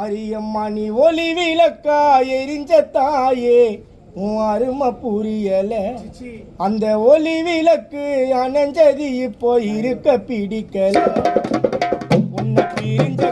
மாரியம்மா நீ ஒளி விளக்கா எரிஞ்ச தாயே உன் அருமை புரியல. அந்த ஒளி விளக்கு அணைஞ்சது இப்போ இருக்க பிடிக்கல. உன்னை பிரிஞ்ச